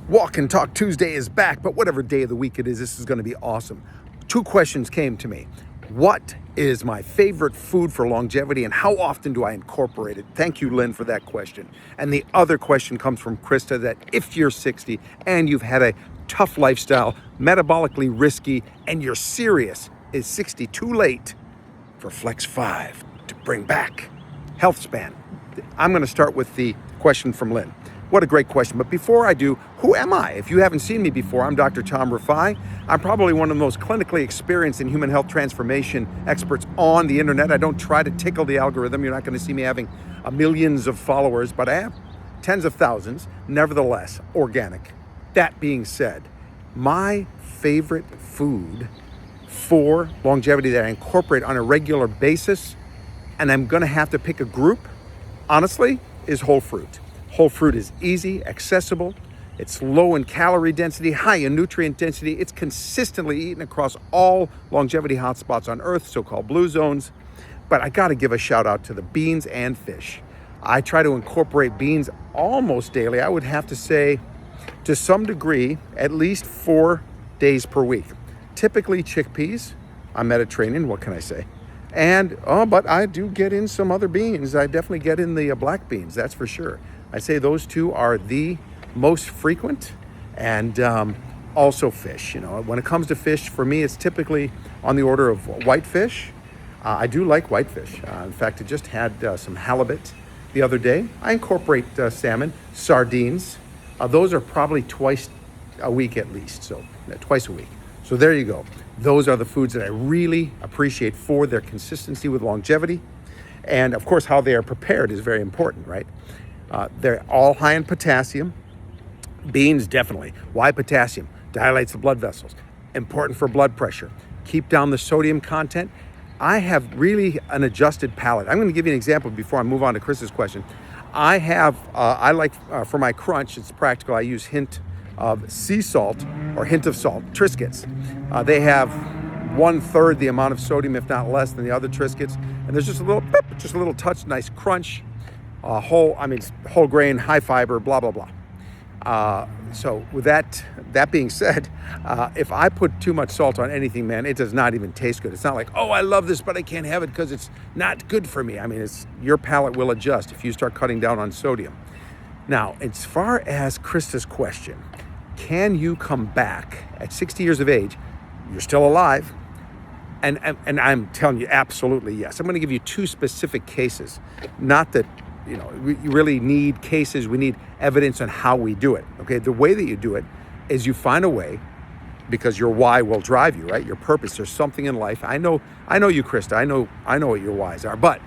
Walk and Talk Tuesday is back, but whatever day of the week it is, this is going to be awesome. 2 questions came to me. What is my favorite food for longevity, and how often do I incorporate it? Thank you, Lynne, for that question. And the other question comes from Christa, that if you're 60 and you've had a tough lifestyle, metabolically risky, and you're serious, is 60 too late for Flex 5 to bring back health span? I'm going to start with the question from Lynne. What a great question. But before I do, who am I? If you haven't seen me before, I'm Dr. Tom Rafai. I'm probably one of the most clinically experienced in human health transformation experts on the internet. I don't try to tickle the algorithm. You're not going to see me having millions of followers, but I have tens of thousands, nevertheless, organic. That being said, my favorite food for longevity that I incorporate on a regular basis, and I'm going to have to pick a group, honestly, is whole fruit. Whole fruit is easy, accessible, it's low in calorie density, high in nutrient density. It's consistently eaten across all longevity hotspots on Earth, so-called blue zones. But I gotta give a shout out to the beans and fish. I try to incorporate beans almost daily. I would have to say, to some degree, at least 4 days per week. Typically chickpeas. I'm Mediterranean, what can I say? But I do get in some other beans. I definitely get in the black beans, that's for sure. I say those two are the most frequent, and also fish. You know, when it comes to fish, for me, it's typically on the order of whitefish. I do like whitefish. In fact, I just had some halibut the other day. I incorporate salmon, sardines. Those are probably twice a week at least, so twice a week. So there you go. Those are the foods that I really appreciate for their consistency with longevity. And of course, how they are prepared is very important, right? They're all high in potassium. Beans, definitely. Why potassium? Dilates the blood vessels. Important for blood pressure. Keep down the sodium content. I have really an adjusted palate. I'm going to give you an example before I move on to Chris's question. I like, for my crunch, it's practical, I use hint of sea salt or hint of salt, Triscuits. They have 1/3 the amount of sodium, if not less, than the other Triscuits. And there's just a little pip, just a little touch, nice crunch. Whole grain, high fiber, blah, blah, blah. So with that being said, if I put too much salt on anything, man, it does not even taste good. It's not like, oh, I love this, but I can't have it because it's not good for me. I mean, your palate will adjust if you start cutting down on sodium. Now, as far as Christa's question, can you come back at 60 years of age? You're still alive. And I'm telling you, absolutely yes. I'm going to give you 2 specific cases. Not that, you know, we really need cases. We need evidence on how we do it. Okay, the way that you do it is you find a way, because your why will drive you, right? Your purpose. There's something in life. I know you, Christa. I know what your whys are. But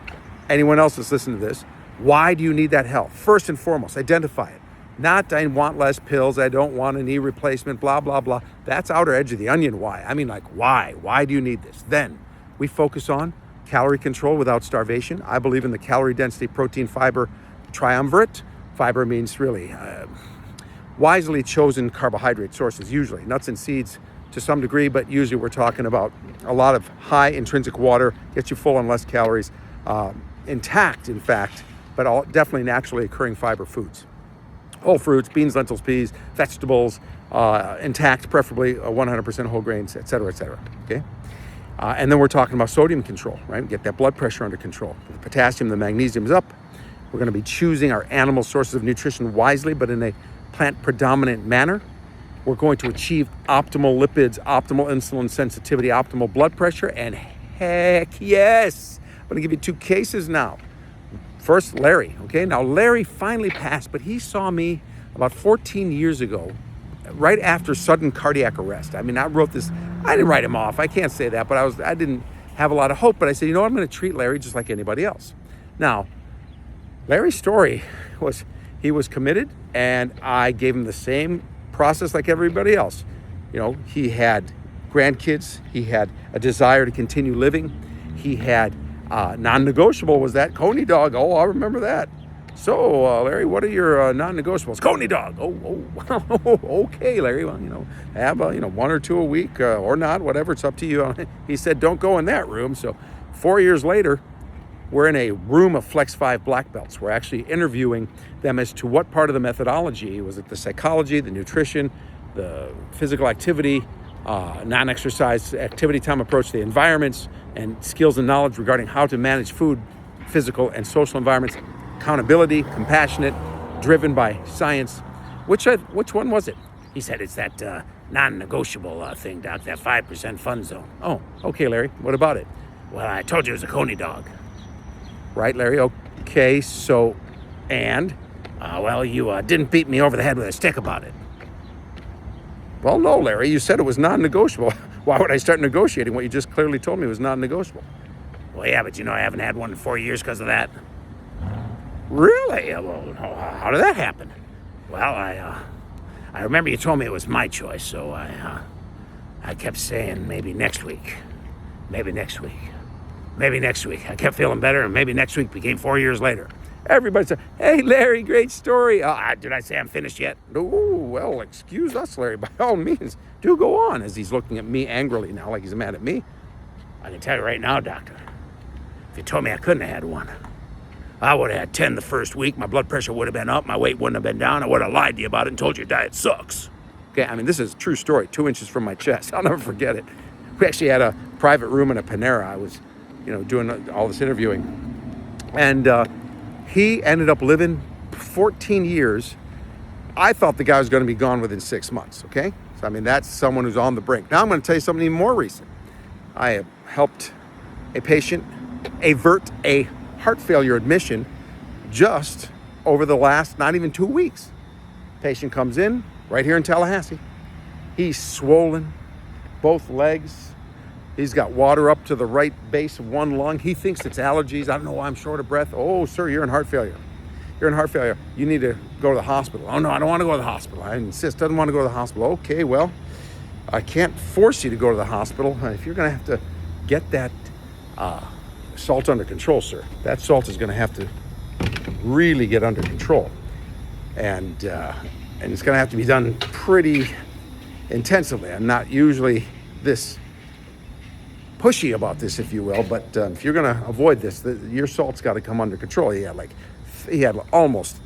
anyone else that's listening to this, why do you need that health? First and foremost, identify it. Not, I want less pills. I don't want a knee replacement. Blah blah blah. That's outer edge of the onion. Why? I mean, like, why? Why do you need this? Then we focus on calorie control without starvation. I believe in the calorie density protein fiber triumvirate. Fiber means really wisely chosen carbohydrate sources, usually nuts and seeds to some degree, but usually we're talking about a lot of high intrinsic water, gets you full on less calories, intact in fact, but definitely naturally occurring fiber foods. Whole fruits, beans, lentils, peas, vegetables, intact, preferably 100% whole grains, et cetera, okay? And then we're talking about sodium control, right? Get that blood pressure under control. The potassium, the magnesium is up. We're going to be choosing our animal sources of nutrition wisely, but in a plant-predominant manner. We're going to achieve optimal lipids, optimal insulin sensitivity, optimal blood pressure, and heck yes, I'm going to give you 2 cases now. First, Larry, okay? Now, Larry finally passed, but he saw me about 14 years ago, right after sudden cardiac arrest. I mean, I wrote this, I didn't write him off, I can't say that, but I didn't have a lot of hope, but I said, you know what, I'm going to treat Larry just like anybody else. Now, Larry's story was, he was committed, and I gave him the same process like everybody else. You know, he had grandkids, he had a desire to continue living, he had non-negotiable was that Coney dog. Oh, I remember that. So, Larry, what are your non-negotiables? Coney dog. Oh, okay, Larry. Well, you know, have 1 or 2 a week or not, whatever. It's up to you. He said, don't go in that room. So 4 years later, We're in a room of Flex 5 black belts. We're actually interviewing them as to what part of the methodology, was it the psychology, the nutrition, the physical activity, non-exercise activity time approach, the environments, and skills and knowledge regarding how to manage food, physical and social environments, accountability, compassionate, driven by science. Which one was it? He said it's that non-negotiable thing, Doc, that 5% fun zone. Oh, okay, Larry, what about it? Well, I told you it was a Coney dog. Right, Larry? Okay, so, and? Well, you didn't beat me over the head with a stick about it. Well, no, Larry, you said it was non-negotiable. Why would I start negotiating what you just clearly told me was non-negotiable? Well, yeah, but I haven't had one in 4 years because of that. Really? Well, how did that happen? Well, I remember you told me it was my choice, so I kept saying maybe next week. Maybe next week. Maybe next week. I kept feeling better, and maybe next week became 4 years later. Everybody said, hey, Larry, great story. Did I say I'm finished yet? Oh, well, excuse us, Larry. By all means, do go on, as he's looking at me angrily now like he's mad at me. I can tell you right now, doctor, if you told me I couldn't have had one, I would have had 10 the first week. My blood pressure would have been up. My weight wouldn't have been down. I would have lied to you about it and told you your diet sucks. Okay, I mean, this is a true story, 2 inches from my chest. I'll never forget it. We actually had a private room in a Panera. I was, doing all this interviewing. And he ended up living 14 years. I thought the guy was going to be gone within 6 months, okay? So, I mean, that's someone who's on the brink. Now I'm going to tell you something even more recent. I have helped a patient avert a heart failure admission just over the last not even 2 weeks. Patient comes in right here in Tallahassee. He's swollen, both legs. He's got water up to the right base of one lung. He thinks it's allergies. I don't know why I'm short of breath. Oh, sir, you're in heart failure. You're in heart failure. You need to go to the hospital. Oh, no, I don't want to go to the hospital. I insist, doesn't want to go to the hospital. Okay, well, I can't force you to go to the hospital. If you're going to have to get that salt under control, sir, that salt is going to have to really get under control. And it's going to have to be done pretty intensively. I'm not usually this pushy about this, if you will, but if you're going to avoid this, your salt's got to come under control. He had almost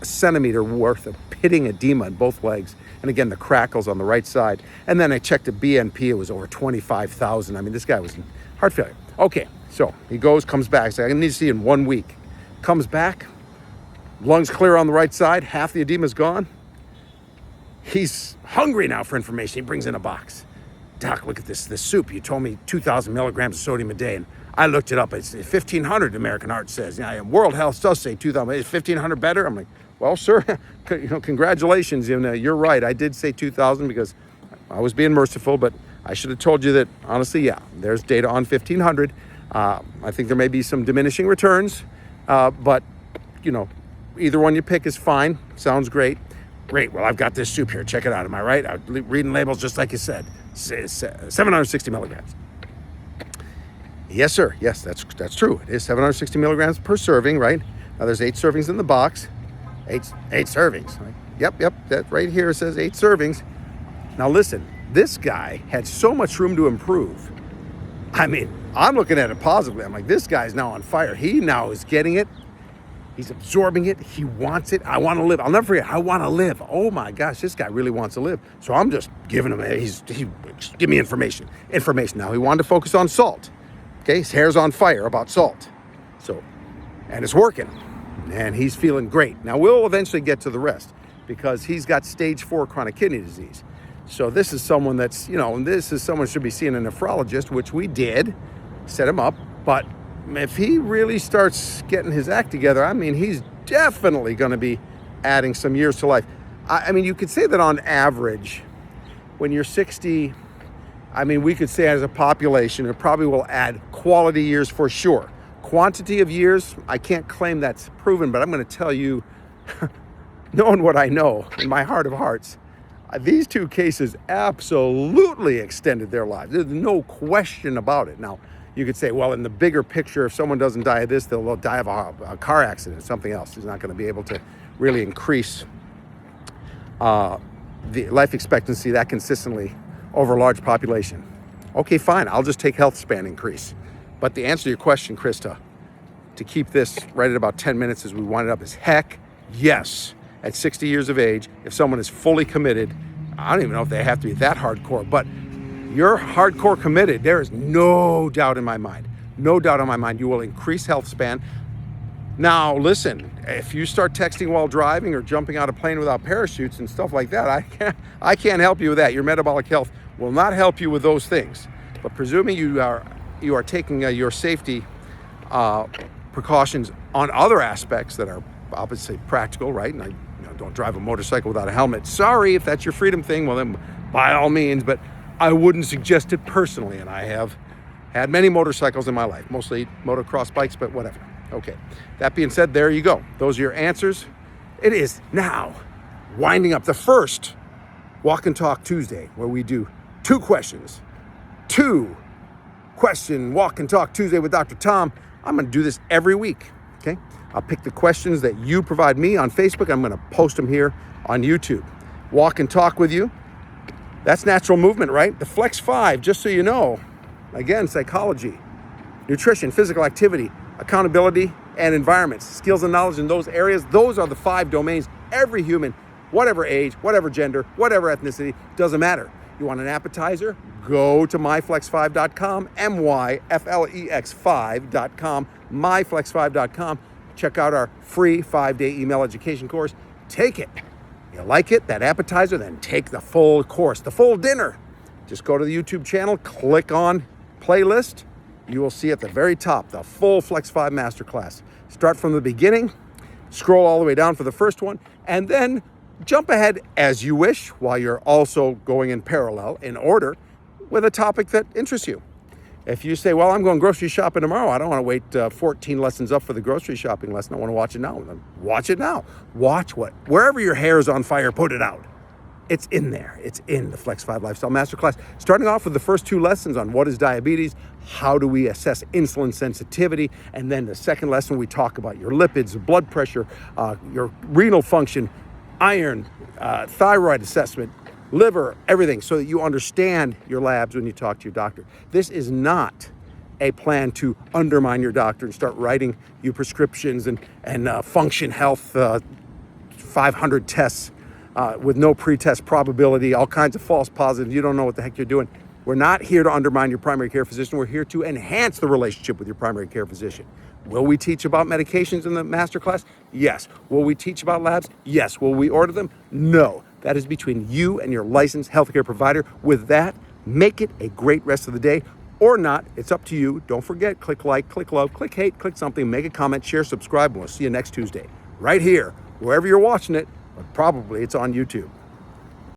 a centimeter worth of pitting edema in both legs, and again the crackles on the right side. And then I checked the BNP; it was over 25,000. I mean, this guy was in heart failure. Okay, so he comes back. Says, I need to see you in 1 week. Comes back, lungs clear on the right side, half the edema's gone. He's hungry now for information. He brings in a box. Doc, look at this soup. You told me 2,000 milligrams of sodium a day, and I looked it up. It's 1,500, American Heart says. World Health does say 2,000. Is 1,500 better? I'm like, well, sir, congratulations. You're right. I did say 2,000 because I was being merciful, but I should have told you that, honestly, yeah, there's data on 1,500. I think there may be some diminishing returns, but, either one you pick is fine. Sounds great. Great. Well, I've got this soup here. Check it out. Am I right? I'm reading labels just like you said. 760 milligrams. Yes, sir. Yes, that's true. It is 760 milligrams per serving, right? Now, there's 8 servings in the box. Eight servings. Right? Yep. That right here says 8 servings. Now, listen. This guy had so much room to improve. I mean, I'm looking at it positively. I'm like, this guy's now on fire. He now is getting it. He's absorbing it. He wants it. I want to live. I'll never forget. I want to live. Oh my gosh, this guy really wants to live. So I'm just giving him. Give me information. Now he wanted to focus on salt. Okay, his hair's on fire about salt. And it's working, and he's feeling great. Now we'll eventually get to the rest because he's got stage 4 chronic kidney disease. So this is someone that's should be seeing a nephrologist, which we did, set him up, but if he really starts getting his act together, I mean, he's definitely going to be adding some years to life. I mean, you could say that on average, when you're 60, I mean, we could say as a population, it probably will add quality years for sure. Quantity of years, I can't claim that's proven, but I'm going to tell you, knowing what I know in my heart of hearts, these 2 cases absolutely extended their lives. There's no question about it. Now, you could say, well, in the bigger picture, if someone doesn't die of this, they'll die of a car accident or something else. He's not going to be able to really increase the life expectancy that consistently over a large population. Okay, fine. I'll just take health span increase. But the answer to your question, Christa, to keep this right at about 10 minutes as we wind it up is heck yes. At 60 years of age, if someone is fully committed, I don't even know if they have to be that hardcore, but you're hardcore committed, there is no doubt in my mind, you will increase health span. Now, listen, if you start texting while driving or jumping out of plane without parachutes and stuff like that, I can't help you with that. Your metabolic health will not help you with those things. But presuming you are taking your safety precautions on other aspects that are obviously practical, right? And don't drive a motorcycle without a helmet. Sorry, if that's your freedom thing, well then by all means, but I wouldn't suggest it personally. And I have had many motorcycles in my life, mostly motocross bikes, but whatever. Okay, that being said, there you go. Those are your answers. It is now winding up the first Walk and Talk Tuesday, where we do two question Walk and Talk Tuesday with Dr. Tom. I'm going to do this every week, okay? I'll pick the questions that you provide me on Facebook. I'm going to post them here on YouTube. Walk and talk with you. That's natural movement, right? The Flex 5, just so you know, again, psychology, nutrition, physical activity, accountability, and environments, skills and knowledge in those areas. Those are the 5 domains. Every human, whatever age, whatever gender, whatever ethnicity, doesn't matter. You want an appetizer? Go to myflex5.com, myflex5.com, myflex5.com. Check out our free 5-day email education course. Take it. You like it, that appetizer, then take the full course, the full dinner. Just go to the YouTube channel, click on playlist. You will see at the very top the full Flex 5 Masterclass. Start from the beginning, scroll all the way down for the first one, and then jump ahead as you wish while you're also going in parallel, in order, with a topic that interests you. If you say, well, I'm going grocery shopping tomorrow, I don't want to wait 14 lessons up for the grocery shopping lesson. I want to watch it now. Then watch it now. Watch what? Wherever your hair is on fire, put it out. It's in there. It's in the Flex 5 Lifestyle Masterclass. Starting off with the first 2 lessons on what is diabetes, how do we assess insulin sensitivity, and then the second lesson we talk about your lipids, blood pressure, your renal function, iron, thyroid assessment, liver, everything, so that you understand your labs when you talk to your doctor. This is not a plan to undermine your doctor and start writing you prescriptions and function health 500 tests with no pre-test probability, all kinds of false positives. You don't know what the heck you're doing. We're not here to undermine your primary care physician. We're here to enhance the relationship with your primary care physician. Will we teach about medications in the masterclass? Yes. Will we teach about labs? Yes. Will we order them? No. That is between you and your licensed healthcare provider. With that, make it a great rest of the day, or not. It's up to you. Don't forget, click like, click love, click hate, click something, make a comment, share, subscribe, and we'll see you next Tuesday. Right here, wherever you're watching it, but probably it's on YouTube.